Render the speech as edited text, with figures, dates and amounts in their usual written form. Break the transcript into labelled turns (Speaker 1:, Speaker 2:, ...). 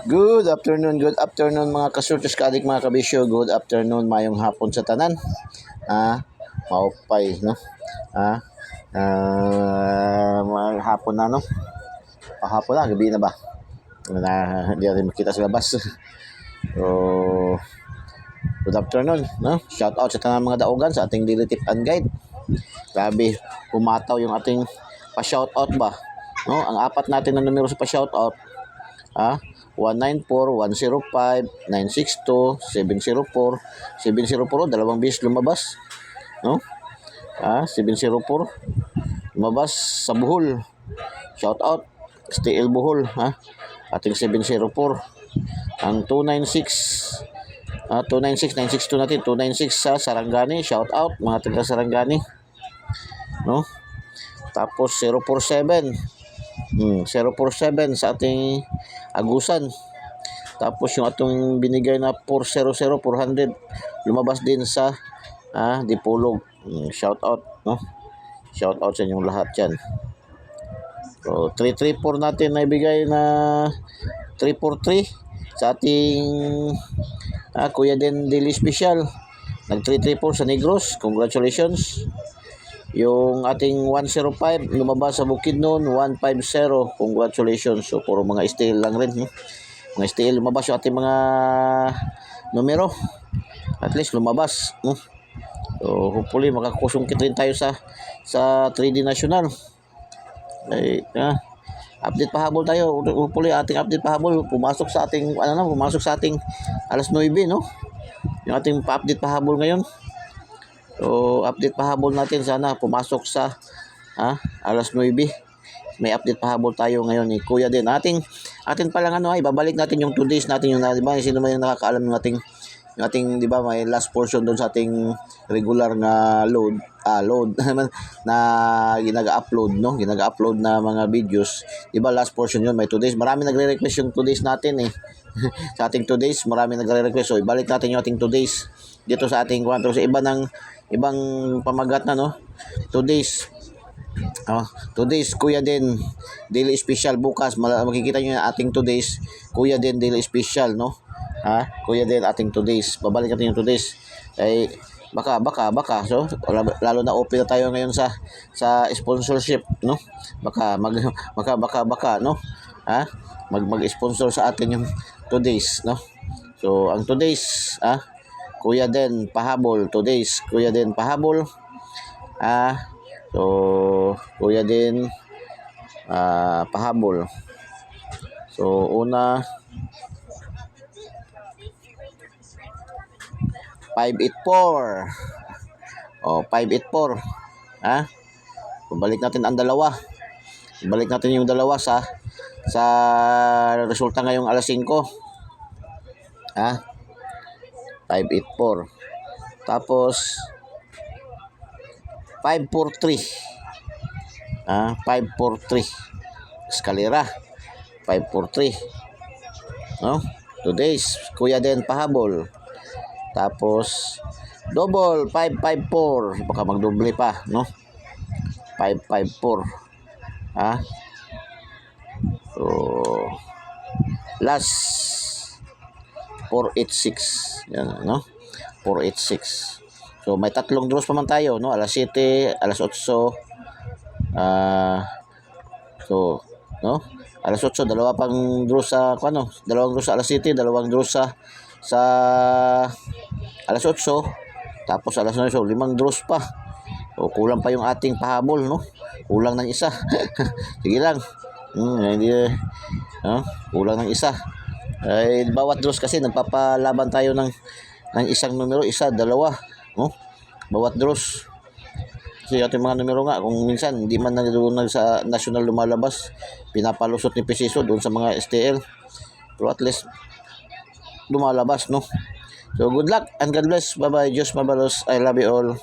Speaker 1: Good afternoon mga kasurtos kaadik mga kabisyo. Good afternoon, mayong hapon sa tanan. Maupay, no? Hapon na, no? Hapon na, gabi na ba? Hindi natin makita sa labas. So, good afternoon, no? Shout out sa tanang mga daugan sa ating daily tip and guide. Grabe, pumataw yung ating pa-shout out ba? No? Ang apat natin na numero sa pa-shout out, 194-105-962-704 dalawang beses lumabas, no? 704 lumabas sa Bohol. Shout out STL Bohol, ating 704. Ang 296 962 natin, 296 sa Sarangani. Shout out mga taga Sarangani, no? Tapos 047 sa ating Agusan. Tapos yung atong binigay na 400 lumabas din sa Dipolog. Shout out, no? Shout out sa inyong lahat yan. So 334 natin na ibigay na 343 sa ating Kuya Den Daily Special. Nag 334 sa Negros. Congratulations. Yung ating 105 lumabas sa Bukidnon, 150. Congratulations. So puro mga STL lang rin, mga STL lumabas yung ating mga numero. At least lumabas, so hopefully makakusungkit rin tayo sa 3D National. Update pahabol tayo. Hopefully ating update pahabol pumasok sa ating alas 9, no? Yung ating pa-update pahabol ngayon. So, update pahabol natin sana pumasok sa alas 9. May update pahabol tayo ngayon ni Kuya din. Atin palang ibabalik natin yung 2 days natin yung di ba? Sino man yung nakakaalam ng ating di ba may last portion doon sa ating regular na load na ginaga-upload, no? Ginaga-upload na mga videos. Di ba last portion yun, may 2 days. Marami nagre-request yung 2 days natin sa ating 2 days, marami nagre-request. So, ibalik natin yung ating 2 days dito sa ating kwanto. Sa ibang pamagat na, no? 2 days. 2 days, Kuya Den Daily Special. Bukas, makikita nyo yung ating 2 days, Kuya Den Daily Special, no? Kuya Den, ating 2 days. Babalik natin yung 2 days. Ay, baka. So, lalo na open na tayo ngayon sa sponsorship, no? Baka, no? Mag-sponsor sa atin yung 2 days, no? So, ang 2 days, Kuya Den pahabol, 2 days Kuya Den pahabol. So Kuya Den pahabol. So una 584. 584. Balik natin ang dalawa. Balik natin yung dalawa sa resulta ngayong alas 5. 584. Tapos 543. 543. Eskalera. 543. No? 2 days. Kuya Den pahabol. Tapos double 554. Baka magdoble pa, no? 554. So last 486. Yan, no? 486. So may tatlong draws pa man tayo, no? Alas 7, alas 8. So, no? Alas 8, dalawa pang draws sa dalawang draws sa alas 7, dalawang draws sa alas 8. Tapos alas 9, so 5 draws pa. So kulang pa yung ating pahabol, no? Kulang ng isa. Sige lang. Kulang ng isa. Ay, bawat draws kasi nagpapalaban tayo ng isang numero, isa, dalawa, no? Bawat draws. Kasi ating mga numero nga, kung minsan hindi man doon sa national lumalabas, pinapalusot ni Pisiso doon sa mga STL. Pero at least lumalabas, no? So good luck and God bless. Bye bye. Diyos mabalos. I love you all.